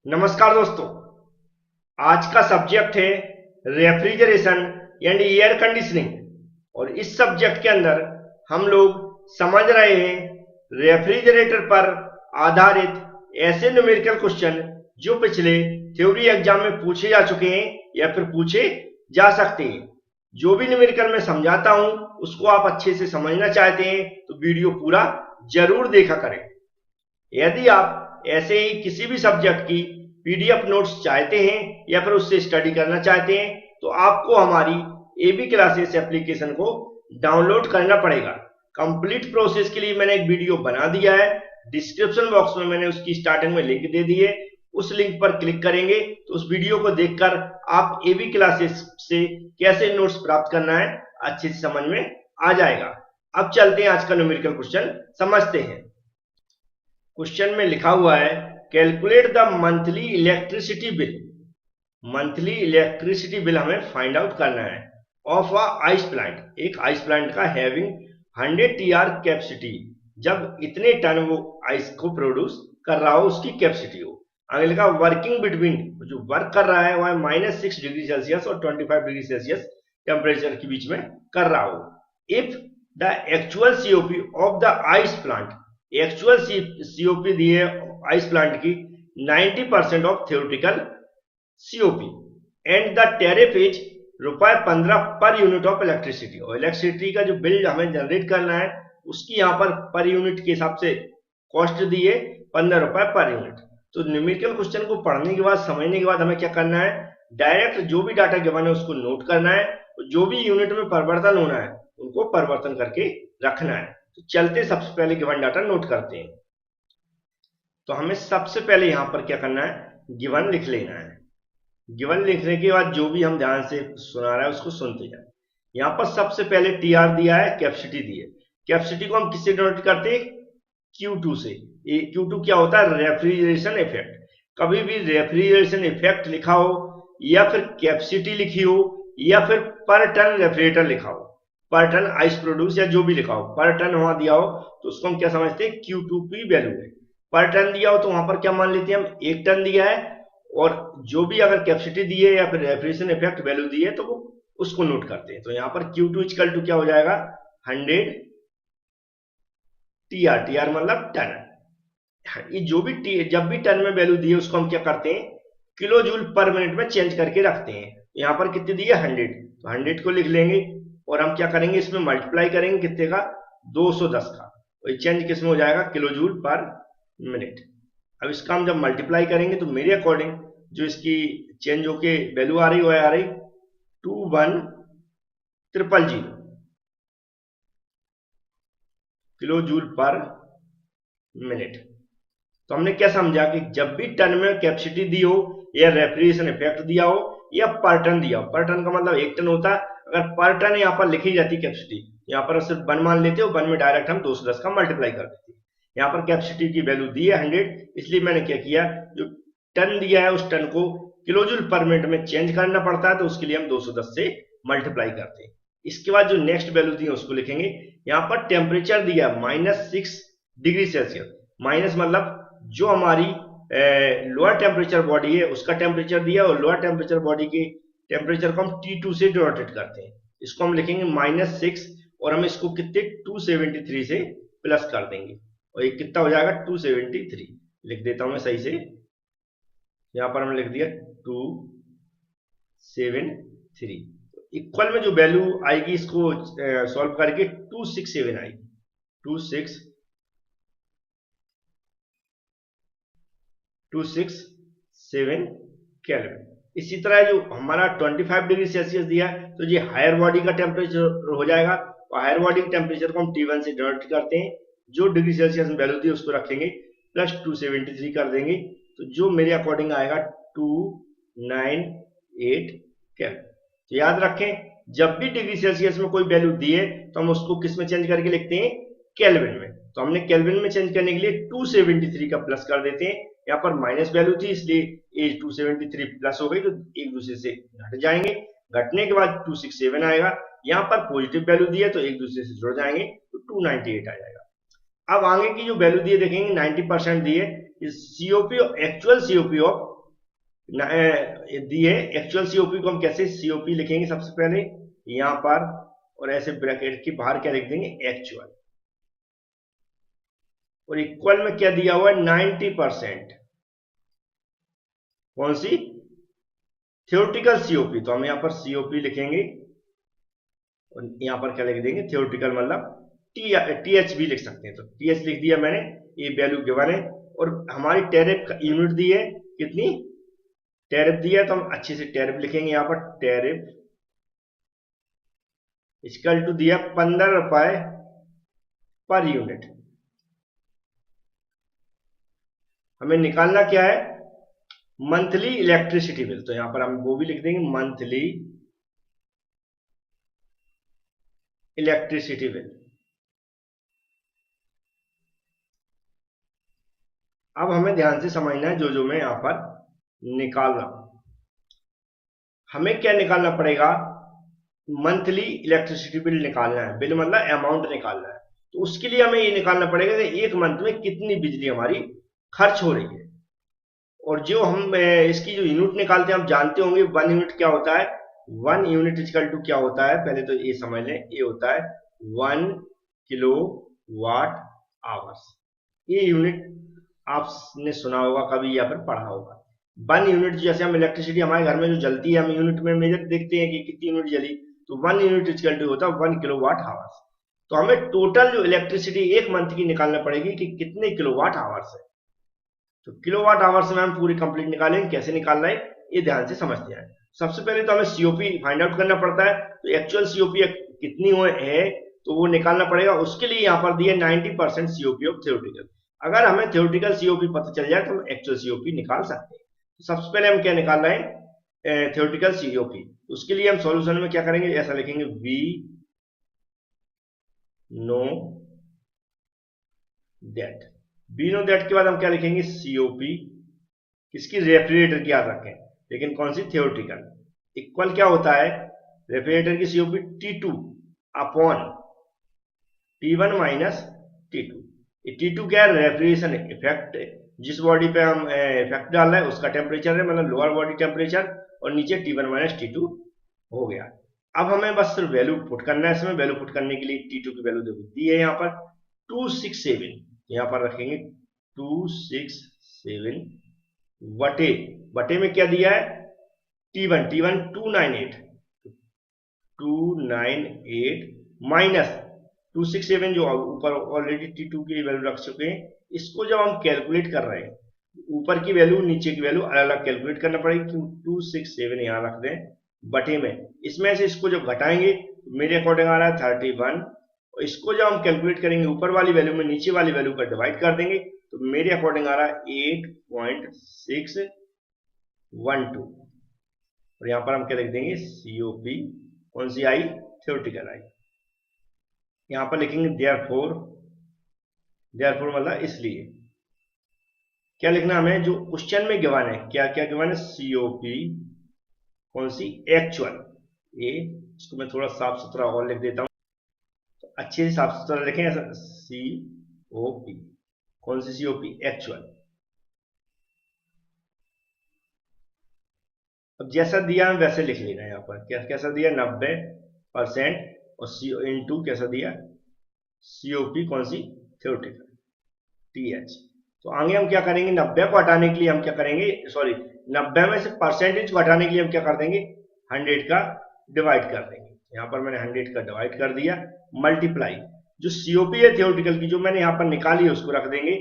नमस्कार दोस्तों। आज का सब्जेक्ट है रेफ्रिजरेशन एंड एयर कंडीशनिंग और इस सब्जेक्ट के अंदर हम लोग समझ रहे हैं रेफ्रिजरेटर पर आधारित ऐसे न्यूमेरिकल क्वेश्चन जो पिछले थ्योरी एग्जाम में पूछे जा चुके हैं या फिर पूछे जा सकते हैं। जो भी न्यूमेरिकल मैं समझाता हूं उसको आप अच्छे से समझना चाहते हैं तो वीडियो पूरा जरूर देखा करें। यदि आप ऐसे ही किसी भी सब्जेक्ट की पीडीएफ नोट्स चाहते हैं या फिर उससे स्टडी करना चाहते हैं तो आपको हमारी एबी क्लासेस एप्लीकेशन को डाउनलोड करना पड़ेगा। कंप्लीट प्रोसेस के लिए मैंने एक वीडियो बना दिया है, डिस्क्रिप्शन बॉक्स में मैंने उसकी स्टार्टिंग में लिंक दे दी है। उस लिंक पर क्लिक करेंगे तो उस वीडियो को देखकर आप एबी क्लासेस से कैसे नोट्स प्राप्त करना है अच्छे से समझ में आ जाएगा। अब चलते हैं आज का न्यूमेरिकल क्वेश्चन समझते हैं। क्वेश्चन में लिखा हुआ है calculate the monthly electricity bill. Monthly electricity bill हमें फाइंड आउट करना है ऑफ अ आइस प्लांट, एक आइस प्लांट का हैविंग 100 टीआर कैपेसिटी, जब इतने टन वो आइस को प्रोड्यूस कर रहा हो उसकी कैपेसिटी हो। आगे लिखा वर्किंग बिटवीन, जो वर्क कर रहा है वह -6 डिग्री सेल्सियस और 25 डिग्री सेल्सियस टेम्परेचर के बीच में कर रहा हो। If the actual COP of the ice plant, actual COP दी है आइस प्लांट की 90% of theoretical COP and the tariff is ₹15 पर यूनिट ऑफ इलेक्ट्रिसिटी। और इलेक्ट्रिसिटी का जो बिल हमें जनरेट करना है उसकी यहाँ पर यूनिट के हिसाब से कॉस्ट दी है ₹15 पर यूनिट। तो न्यूमेरिकल क्वेश्चन को पढ़ने के बाद समझने के बाद हमें क्या करना है, डायरेक्ट जो भी डाटा गिवन है उसको नोट करना है, जो भी यूनिट में परिवर्तन होना है उनको परिवर्तन करके रखना है। तो चलते सबसे पहले गिवन डाटा नोट करते हैं। तो हमें सबसे पहले यहां पर क्या करना है, गिवन लिख लेना है। गिवन लिखने के बाद जो भी हम ध्यान से सुना रहा है उसको सुनते जाए। यहां पर सबसे पहले टीआर दिया है, कैपेसिटी दी है। कैपेसिटी को हम किससे डिनोट करते हैं, Q2 से। Q2 क्या होता है, रेफ्रिजरेशन इफेक्ट। कभी भी रेफ्रिजरेशन इफेक्ट लिखा हो या फिर कैपेसिटी लिखी हो या फिर पर टन रेफ्रिजरेटर लिखा हो, पर टन आइस प्रोड्यूस या जो भी लिखा हो, पर टन वहां दिया हो तो उसको हम क्या समझते हैं, Q2 की वैल्यू है। पर टन दिया हो तो वहां पर क्या मान लेते हैं हम, 1 टन दिया है, और जो भी अगर कैपेसिटी दी है या फिर रेफ्रिजरेशन इफेक्ट वैल्यू दी है तो वो उसको नोट करते हैं। तो यहाँ पर Q2 इक्वल टू क्या हो जाएगा, 100 टीआर, टीआर मतलब टन। ये जो भी जब भी टन में वैल्यू दी है उसको हम क्या करते हैं, किलो जूल पर मिनट में चेंज करके रखते हैं। यहाँ पर कितनी दी है, 100, तो 100 को लिख लेंगे और हम क्या करेंगे, इसमें मल्टीप्लाई करेंगे कितने का, 210 का, तो ये चेंज किसमें हो जाएगा, किलो जूल पर मिनट। अब इसका हम जब मल्टीप्लाई करेंगे तो मेरे अकॉर्डिंग जो इसकी चेंज होके वैल्यू आ रही है आ रही 21000 किलो जूल पर मिनट। तो हमने क्या समझा कि जब भी टन में कैपेसिटी दी हो या रेफ्रिजरेशन इफेक्ट दिया हो या पर टन दिया हो, पर टन का मतलब 1 टन होता है, अगर पर टन यहाँ पर लिखी जाती कैपेसिटी, यहाँ पर सिर्फ 1 मान लेते हो, 1 में डायरेक्ट हम 210 का मल्टीप्लाई कर देते हैं। यहाँ पर कैपेसिटी की वैल्यू दी है 100, इसलिए मैंने क्या किया, जो टन दिया है उस टन को किलो जूल पर मिनट में चेंज करना पड़ता है तो उसके लिए हम 210 से मल्टीप्लाई करते हैं। इसके बाद जो नेक्स्ट वैल्यू दी है उसको लिखेंगे। यहाँ पर टेम्परेचर दिया -6 डिग्री सेल्सियस, माइनस मतलब जो हमारी लोअर टेम्परेचर बॉडी है उसका टेम्परेचर दिया और लोअर टेम्परेचर बॉडी के टेम्परेचर को हम T2 से डिनोटेट करते हैं। इसको हम लिखेंगे -6 और हम इसको कितने 273 से प्लस कर देंगे और ये कितना हो जाएगा 273। लिख देता हूं मैं सही से, यहाँ पर हमने लिख दिया 273। इक्वल में जो वैल्यू आएगी इसको सॉल्व करके 267 आएगी, 267 केल्विन। इसी तरह जो हमारा 25 डिग्री सेल्सियस दिया है तो ये हायर बॉडी का टेम्परेचर हो जाएगा और हायर बॉडी के टेम्परेचर को हम T1 से डिनोट करते हैं। जो डिग्री सेल्सियस में वैल्यू दी उसको रखेंगे प्लस 273 कर देंगे तो जो मेरे अकॉर्डिंग आएगा 298 केल्विन। तो याद रखें जब भी डिग्री सेल्सियस में कोई वैल्यू दी है तो हम उसको किस में चेंज करके लिखते हैं, केल्विन में। तो हमने केल्विन में चेंज करने के लिए 273 का प्लस कर देते हैं। यहाँ पर माइनस वैल्यू थी इसलिए ये 273 प्लस हो गई तो एक दूसरे से घट जाएंगे, घटने के बाद 267 आएगा। यहाँ पर पॉजिटिव वैल्यू दी है तो एक दूसरे से जुड़ जाएंगे तो 298 आ जाएगा। अब आगे की जो वैल्यू दी है देखेंगे 90% दी है, सीओपी एक्चुअल सीओपी ऑफ दिए। एक्चुअल सीओपी को हम कैसे सीओपी लिखेंगे, सबसे पहले यहां पर, और ऐसे ब्रैकेट के बाहर क्या लिख देंगे, एक्चुअल, और इक्वल में क्या दिया हुआ है, 90%। कौन सी, थ्योरेटिकल सीओपी, तो हम यहां पर सीओपी लिखेंगे और यहां पर क्या लिख देंगे, थ्योरेटिकल, मतलब टीएच भी लिख सकते हैं, तो टीएच लिख दिया मैंने, ये वैल्यू गिवन है। और हमारी टैरिफ का यूनिट दी है, कितनी टैरिफ दी है, तो हम अच्छे से टैरिफ लिखेंगे यहां पर, टैरिफ इक्वल टू दिया 15 रुपए पर यूनिट। हमें निकालना क्या है, मंथली इलेक्ट्रिसिटी बिल, तो यहां पर हम वो भी लिख देंगे, मंथली इलेक्ट्रिसिटी बिल। अब हमें ध्यान से समझना है जो जो मैं यहां पर निकाल रहा हूं। हमें क्या निकालना पड़ेगा, मंथली इलेक्ट्रिसिटी बिल निकालना है, बिल मतलब अमाउंट निकालना है। तो उसके लिए हमें ये निकालना पड़ेगा कि एक मंथ में कितनी बिजली हमारी खर्च हो रही है। और जो हम इसकी जो यूनिट निकालते हैं, आप जानते होंगे 1 यूनिट क्या होता है, 1 यूनिट इक्वल टू क्या होता है, पहले तो ये समझ लें, ये होता है 1 किलोवाट आवर्स। ये यूनिट आपने सुना होगा कभी या फिर पढ़ा होगा। 1 यूनिट, जैसे हम इलेक्ट्रिसिटी हमारे घर में जो जलती है, हम यूनिट में मेजर देखते हैं कि कितनी यूनिट जली, तो 1 यूनिट इक्वल टू होता है 1 किलोवाट आवर्स। तो हमें टोटल जो इलेक्ट्रिसिटी एक मंथ की निकालना पड़ेगी कि कितने किलोवाट आवर्स है। तो किलोवाट आवर्स में हम पूरी कंप्लीट निकालेंगे, कैसे निकालना है ये ध्यान से समझते हैं। सबसे पहले तो हमें सीओपी फाइंड आउट करना पड़ता है, तो एक्चुअल सीओपी कितनी है तो वो निकालना पड़ेगा। उसके लिए यहाँ पर दिया 90% सीओपी ऑफ थ्योरेटिकल। अगर हमें थ्योरेटिकल सीओपी पता चल जाए तो हम एक्चुअल सीओपी निकाल सकते हैं। तो सबसे पहले हम क्या निकाल रहे हैं, थ्योरेटिकल सीओपी। उसके लिए हम सॉल्यूशन में क्या करेंगे, ऐसा लिखेंगे, we know that. We know that के बाद हम क्या लिखेंगे, सीओपी, किसकी, रेफ्रिजरेटर की, याद रखें, लेकिन कौन सी, थ्योरेटिकल। इक्वल क्या होता है, रेफ्रिजरेटर की COP T2 upon T1 minus T2। ये T2 क्या है, रेफ्रिजरेशन इफेक्ट, जिस बॉडी पे हम इफेक्ट डाल रहे हैं उसका टेम्परेचर है, मतलब लोअर बॉडी टेम्परेचर, और नीचे T1 माइनस T2 हो गया। अब हमें बस सिर्फ वैल्यू पुट करना है, इसमें वैल्यू पुट करने के लिए T2 की वैल्यू दी है यहाँ पर 267, यहाँ पर रखेंगे 267 वटे, वटे में क्या दिया है, T1, T1 298 माइनस 267 जो ऊपर ऑलरेडी T2 की वैल्यू रख चुके हैं। इसको जब हम कैलकुलेट कर रहे हैं, ऊपर की वैल्यू नीचे की वैल्यू अलग अलग कैलकुलेट करना पड़ेगी, क्यों 267 यहाँ रख दें बटे में, इसमें से इसको जब घटाएंगे तो मेरे अकॉर्डिंग आ रहा है 31, और इसको जब हम कैलकुलेट करेंगे ऊपर वाली वैल्यू में नीचे वाली वैल्यू का डिवाइड कर देंगे, तो मेरे अकॉर्डिंग आ रहा है 8.612। और यहाँ पर हम क्या लिख देंगे, सीओपी, कौन सी आई, थ्योरेटिकल आई। यहाँ पर लिखेंगे देयरफॉर, देयरफॉर मतलब इसलिए। क्या लिखना हमें, जो क्वेश्चन में गिवन है, क्या क्या गिवन है, सीओपी, कौन सी, एक्चुअल। ये इसको मैं थोड़ा साफ सुथरा और लिख देता हूँ, तो अच्छे से साफ सुथरा लिखें ऐसा, सीओपी, कौन सी, सीओपी, एक्चुअल। अब जैसा दिया हम वैसे लिख लेना है, यहाँ पर क्या कैसा दिया, 90%, और सी इंटू कैसा दिया, सीओपी, कौन सी, थ्योरेटिकल, टीएच। तो आगे हम क्या करेंगे, 90 को हटाने के लिए हम क्या करेंगे, सॉरी, 90 में से परसेंटेज को हटाने के लिए हम क्या कर देंगे, 100 का डिवाइड कर देंगे। यहाँ पर मैंने 100 का डिवाइड कर दिया, मल्टीप्लाई, जो सीओपी है थ्योरेटिकल की जो मैंने यहाँ पर निकाली है उसको रख देंगे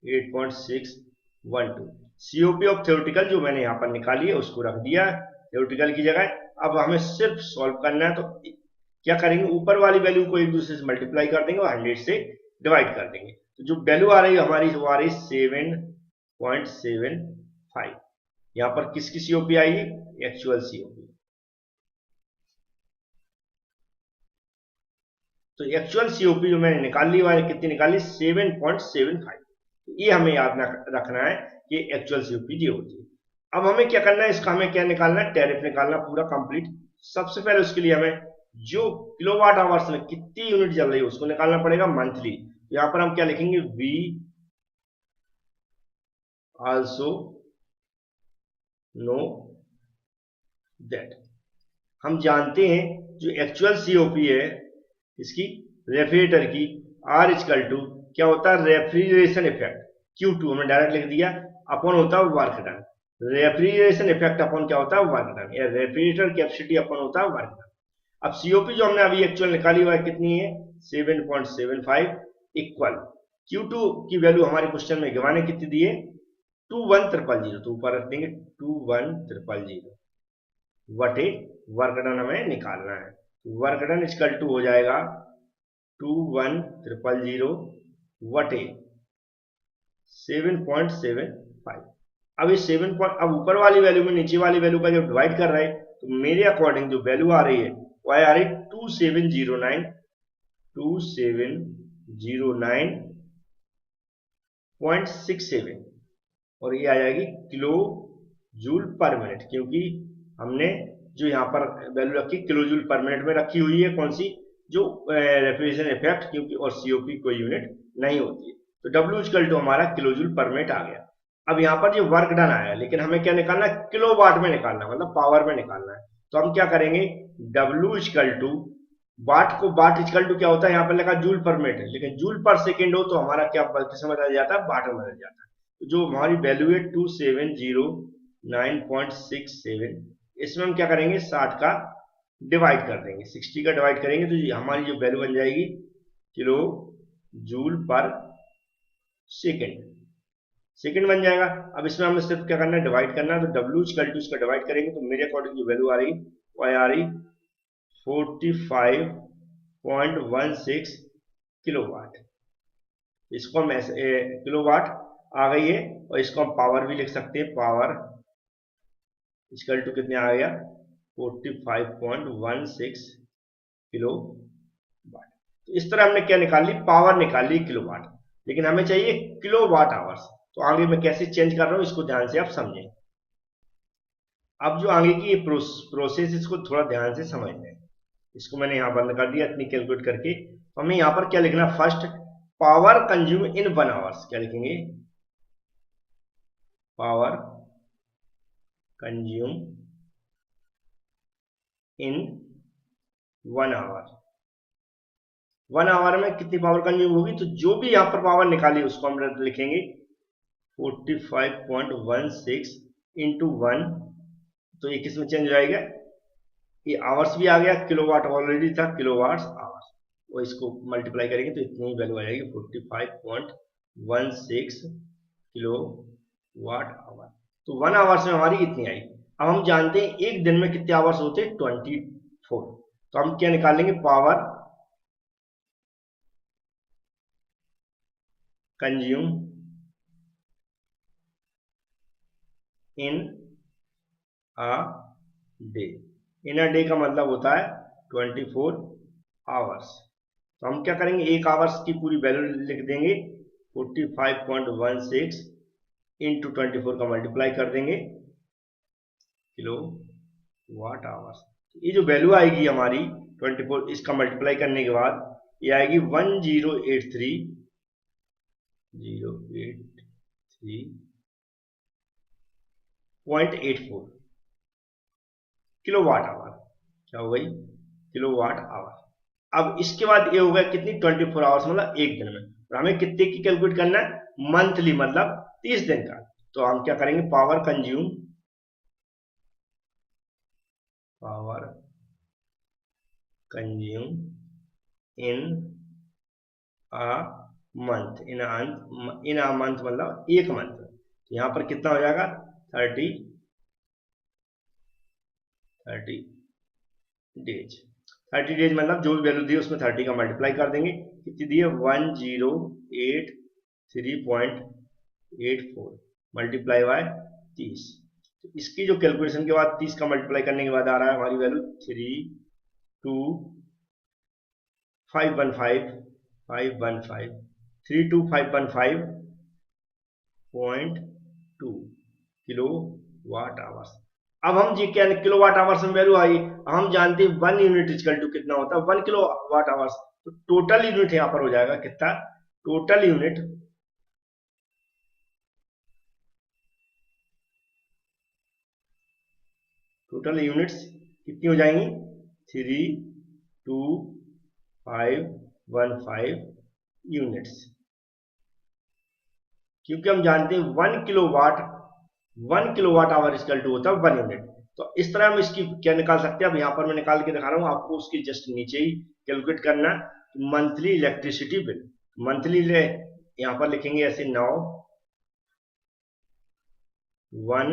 8.612। सीओपी ऑफ थ्योरेटिकल जो मैंने यहाँ पर निकाली है उसको रख दिया थ्योरेटिकल की जगह। अब हमें सिर्फ सॉल्व करना है, तो क्या करेंगे, ऊपर वाली वैल्यू को एक दूसरे से मल्टीप्लाई कर देंगे और 100 से डिवाइड कर देंगे। तो जो वैल्यू आ रही है हमारी, वो आ रही 7.75। यहाँ पर किसकी सीओपी आई है, एक्चुअल सीओपी। तो एक्चुअल सीओपी जो मैंने निकाल ली, वाली कितनी निकाली, 7.75। ये हमें याद रखना है कि एक्चुअल सीओपी ये होती है। अब हमें क्या करना है, इसका हमें क्या निकालना है, टैरिफ निकालना पूरा कंप्लीट। सबसे पहले उसके लिए हमें जो किलोवाट आवर्स में कितनी यूनिट चल रही है उसको निकालना पड़ेगा मंथली। यहां पर हम क्या लिखेंगे, वी आल्सो नो दैट। हम जानते हैं जो एक्चुअल सीओपी है इसकी रेफ्रिजरेटर की, आर इक्वल टू क्या होता है, रेफ्रिजरेशन इफेक्ट Q2 हमने डायरेक्ट लिख दिया, अपन होता है वर्क डन। रेफ्रिजरेशन इफेक्ट अपन क्या होता है, वर्क डन, या रेफ्रिजरेटर कैपेसिटी अपन होता है वर्क डन। अब सीओपी जो हमने अभी एक्चुअल निकाली हुआ है कितनी है, 7.75 इक्वल Q2 की वैल्यू हमारे क्वेश्चन में गिवाने कितनी दी है, 21,000, तो ऊपर रख देंगे 21,000 वटे वर्क डन हमें निकालना है। वर्क डन इक्वल टू हो जाएगा 21,000 वटे 7.75। अब इस 7 अब ऊपर वाली वैल्यू में नीचे वाली वैल्यू का जब डिवाइड कर रहे हैं तो मेरे अकॉर्डिंग जो वैल्यू आ रही है वो आ रही 2709.67 और ये आ जाएगी किलो जूल पर मिनट, क्योंकि हमने जो यहाँ पर वैल्यू रखी किलो जूल पर मिनट में रखी हुई है, कौन सी, जो रेफ्रिजरेशन इफेक्ट, क्योंकि और सीओपी कोई यूनिट नहीं होती है। तो W इक्वल टू हमारा किलो जूल पर मिनट आ गया। अब यहाँ पर जो वर्क डन आया, लेकिन हमें क्या निकालना है, किलो वाट में निकालना, मतलब पावर में निकालना है। तो हम क्या करेंगे, W इक्वल टू वाट को, वाट इक्वल टू क्या होता है, यहाँ पर लिखा जूल पर मिनट, लेकिन जूल पर सेकेंड हो तो हमारा क्या किसमें बदल जाता है, वाट में बदल जाता है। तो जो हमारी वैल्यू है 2709.67, इसमें हम क्या करेंगे, 60 का डिवाइड कर देंगे, 60 का डिवाइड करेंगे तो हमारी जो वैल्यू बन जाएगी किलो जूल पर सेकेंड बन जाएगा। अब इसमें हमें सिर्फ क्या करना है, डिवाइड करना है। तो W इक्वल टू इसका डिवाइड करेंगे तो मेरे अकॉर्डिंग जो वैल्यू आ रही वो आ रही 45.16 किलोवाट। इसको हम ऐसे किलोवाट आ गई है, और इसको हम पावर भी लिख सकते हैं, पावर इक्वल टू कितने आ गया, 45.16 किलो वाट। तो इस तरह हमने क्या निकाल ली, पावर निकाल ली किलोवाट, लेकिन हमें चाहिए किलोवाट आवर्स। तो आगे मैं कैसे चेंज कर रहा हूं इसको ध्यान से आप समझें। अब जो आगे की प्रोसेस, इसको थोड़ा ध्यान से समझना है। इसको मैंने यहां बंद कर दिया इतनी कैलकुलेट करके। तो हमें यहां पर क्या लिखना, first power consume in 1 hours, क्या लिखेंगे, power consume in 1 hour. 1 hour में कितनी पावर कंज्यूम होगी, तो जो भी यहां पर पावर निकाली उसको हम लिखेंगे 45.16 इंटू 1। तो ये किस में चेंज हो जाएगा, ये आवर्स भी आ गया, किलोवाट ऑलरेडी था, किलोवाट्स आवर्स, और इसको मल्टीप्लाई करेंगे तो इतनी वैल्यू आ जाएगी 45.16 किलो वाट आवर। तो 1 आवर्स में हमारी इतनी आई। अब हम जानते हैं एक दिन में कितने आवर्स होते हैं, 24। तो हम क्या निकालेंगे, power consume in a day. In a day का मतलब होता है 24 आवर्स। तो हम क्या करेंगे, एक आवर्स की पूरी वैल्यू लिख देंगे, 45.16 इंटू 24 का मल्टीप्लाई कर देंगे किलो वाट आवर्स। ये जो वैल्यू आएगी हमारी 24, इसका मल्टीप्लाई करने के बाद ये आएगी 1083.84 किलो वाट आवर। क्या हो गई, किलो वाट आवर। अब इसके बाद ये होगा कितनी, 24 आवर्स, मतलब एक दिन में। और हमें कितने की कैलकुलेट करना है, मंथली, मतलब 30 दिन का। तो हम क्या करेंगे, power consume in a month, in a month मतलब एक मंथ। तो यहां पर कितना हो जाएगा, 30 डेज। 30 डेज मतलब जो भी वैल्यू दी है उसमें 30 का मल्टीप्लाई कर देंगे, कितनी दी है, 1083.84 मल्टीप्लाई बाय 30। तो इसकी जो कैलकुलेशन के बाद 30 का मल्टीप्लाई करने के बाद आ रहा है हमारी वैल्यू 32515 किलो वाट आवर्स। अब हम जी क्या, किलो वाट आवर्स में वैल्यू आई, हम जानते हैं 1 यूनिट इक्वल टू कितना होता है, 1 किलो वाट आवर्स। तो टोटल यूनिट यहां पर हो जाएगा कितना, टोटल यूनिट टोटल यूनिट्स कितनी हो जाएंगी 32515 यूनिट्स, क्योंकि हम जानते हैं 1 किलोवाट आवर इक्वल टू होता है 1 यूनिट। तो इस तरह हम इसकी क्या निकाल सकते हैं, अब यहां पर मैं निकाल के दिखा रहा हूं आपको, उसकी जस्ट नीचे ही कैलकुलेट करना मंथली इलेक्ट्रिसिटी बिल। मंथली यहां पर लिखेंगे ऐसे 9 1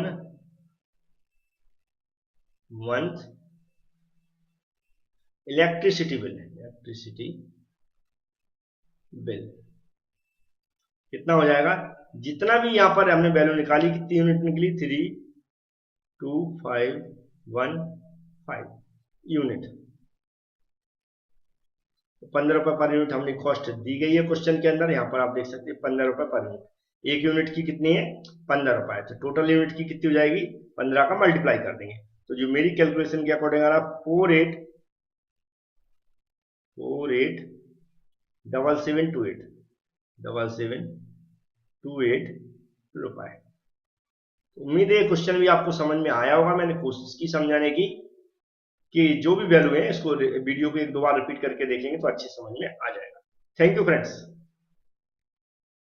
मंथ इलेक्ट्रिसिटी बिल कितना हो जाएगा, जितना भी यहां पर हमने वैल्यू निकाली कितनी यूनिट निकली 32515 यूनिट। 15 रुपए पर यूनिट हमने कॉस्ट दी गई है क्वेश्चन के अंदर, यहां पर आप देख सकते हैं 15 रुपए पर यूनिट। एक यूनिट की कितनी है 15 रुपए, तो टोटल यूनिट की कितनी हो जाएगी 15 का मल्टीप्लाई कर देंगे। तो जो मेरी कैलकुलेशन के अकॉर्डिंग आ रहा 487728 रुपए। उम्मीद है क्वेश्चन भी आपको समझ में आया होगा। मैंने कोशिश की समझाने की कि जो भी वैल्यू है इसको वीडियो को एक दो बार रिपीट करके देखेंगे तो अच्छी समझ में आ जाएगा। Thank you friends.